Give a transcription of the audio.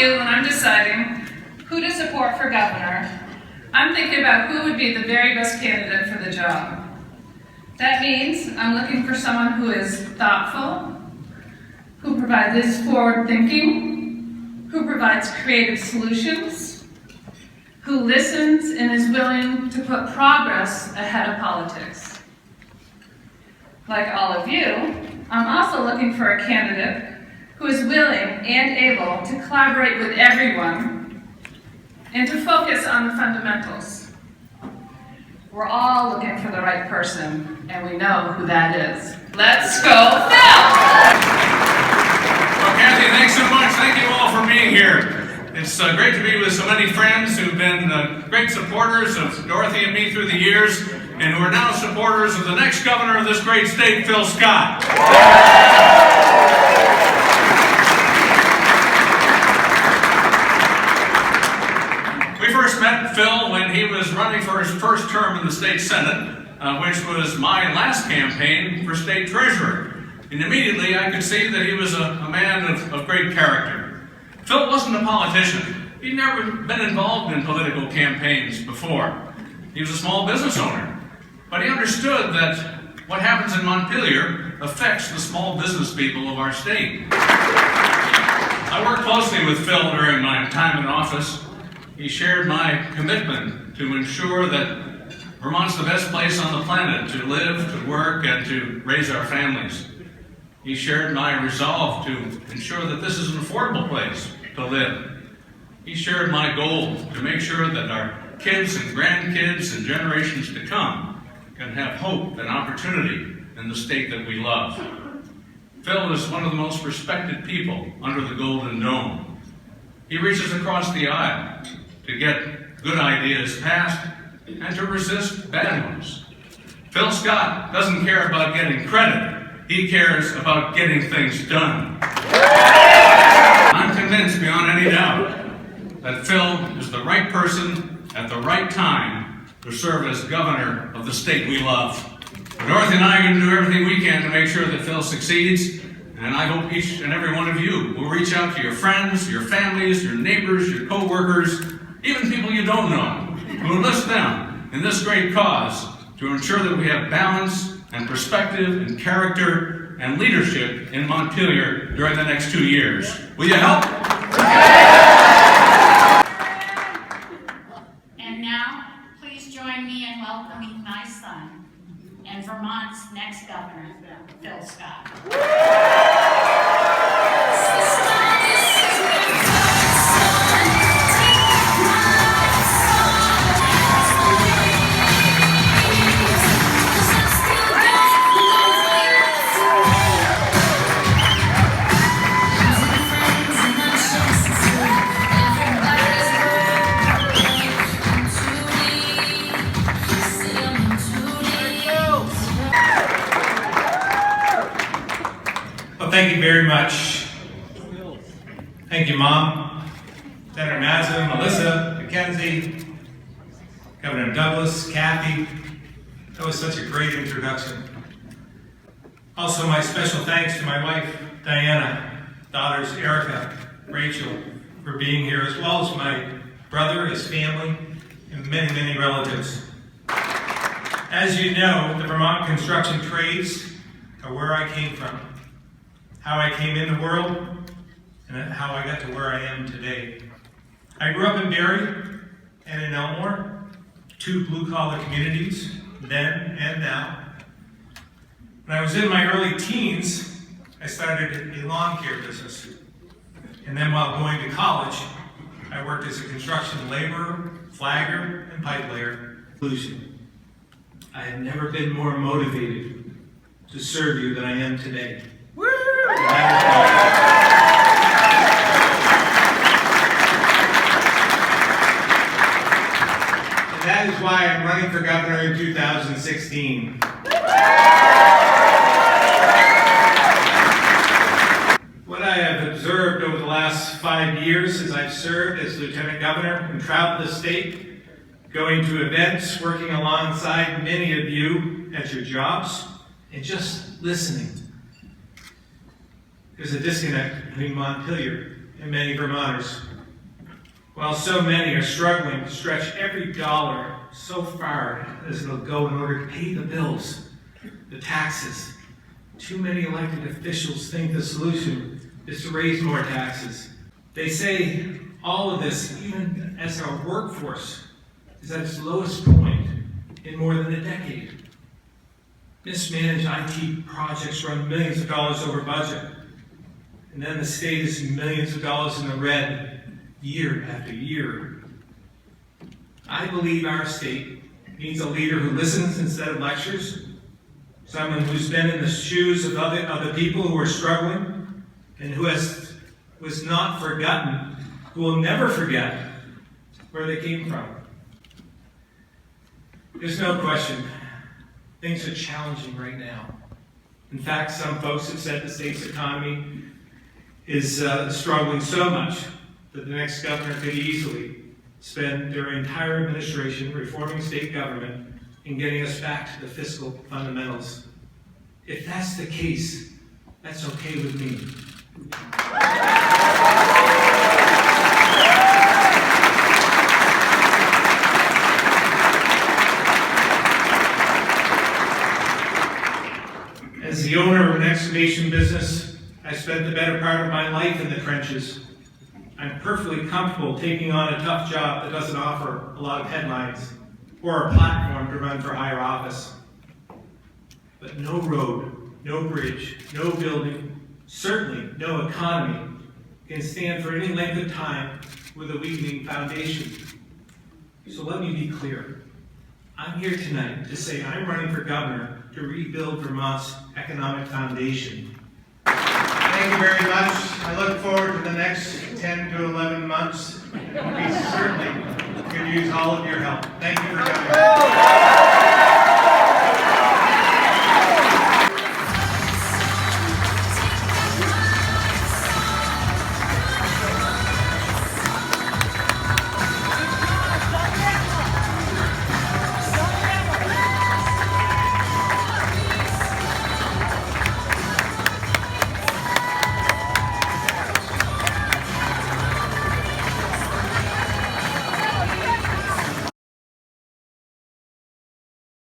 you, when I'm deciding who to support for governor, I'm thinking about who would be the very best candidate for the job. That means I'm looking for someone who is thoughtful, who provides forward thinking, who provides creative solutions, who listens and is willing to put progress ahead of politics. Like all of you, I'm also looking for a candidate who is willing and able to collaborate with everyone and to focus on the fundamentals. We're all looking for the right person, and we know who that is. Let's go, Phil! Well, Kathy, thanks so much. Thank you all for being here. It's great to be with so many friends who've been great supporters of Dorothy and me through the years, and who are now supporters of the next governor of this great state, Phil Scott. We first met Phil when he was running for his first term in the state senate, which was my last campaign for state treasurer. And immediately I could see that he was a man of great character. Phil wasn't a politician. He'd never been involved in political campaigns before. He was a small business owner. But he understood that what happens in Montpelier affects the small business people of our state. I worked closely with Phil during my time in office. He shared my commitment to ensure that Vermont's the best place on the planet to live, to work, and to raise our families. He shared my resolve to ensure that this is an affordable place to live. He shared my goal to make sure that our kids and grandkids and generations to come can have hope and opportunity in the state that we love. Phil is one of the most respected people under the Golden Dome. He reaches across the aisle to get good ideas passed and to resist bad ones. Phil Scott doesn't care about getting credit. He cares about getting things done. I'm convinced beyond any doubt that Phil is the right person at the right time to serve as governor of the state we love. Dorothy and I are going to do everything we can to make sure that Phil succeeds, and I hope each and every one of you will reach out to your friends, your families, your neighbors, your co-workers, even people you don't know, who enlist them in this great cause to ensure that we have balance and perspective and character and leadership in Montpelier during the next 2 years. Will you help? And now, please join me in welcoming my son and Vermont's next governor, Phil Scott. Thank you very much. Thank you, Mom, Senator Mazza, Melissa, Mackenzie, Governor Douglas, Kathy. That was such a great introduction. Also, my special thanks to my wife, Diana, daughters, Erica, Rachel, for being here, as well as my brother, his family, and many, many relatives. As you know, the Vermont construction trades are where I came from, how I came in the world, and how I got to where I am today. I grew up in Barrie and in Elmore, two blue-collar communities, then and now. When I was in my early teens, I started a lawn care business. And then while going to college, I worked as a construction laborer, flagger, and pipe layer. I have never been more motivated to serve you than I am today. Woo! And that is why I'm running for governor in 2016. What I have observed over the last 5 years as I've served as lieutenant governor and traveled the state, going to events, working alongside many of you at your jobs, and just listening. There's a disconnect between Montpelier and many Vermonters. While so many are struggling to stretch every dollar so far as it'll go in order to pay the bills, the taxes, too many elected officials think the solution is to raise more taxes. They say all of this, even as our workforce is at its lowest point in more than a decade. Mismanaged IT projects run millions of dollars over budget, and then the state is millions of dollars in the red year after year. I believe our state needs a leader who listens instead of lectures, someone who's been in the shoes of other people who are struggling, and who has not forgotten, who will never forget where they came from. There's no question, things are challenging right now. In fact, some folks have said the state's economy is struggling so much that the next governor could easily spend their entire administration reforming state government and getting us back to the fiscal fundamentals. If that's the case, that's okay with me. As the owner of an excavation business, I spent the better part of my life in the trenches. I'm perfectly comfortable taking on a tough job that doesn't offer a lot of headlines or a platform to run for higher office. But no road, no bridge, no building, certainly no economy can stand for any length of time with a weakening foundation. So let me be clear. I'm here tonight to say I'm running for governor to rebuild Vermont's economic foundation. Thank you very much. I look forward to the next 10 to 11 months. We certainly could use all of your help. Thank you for coming.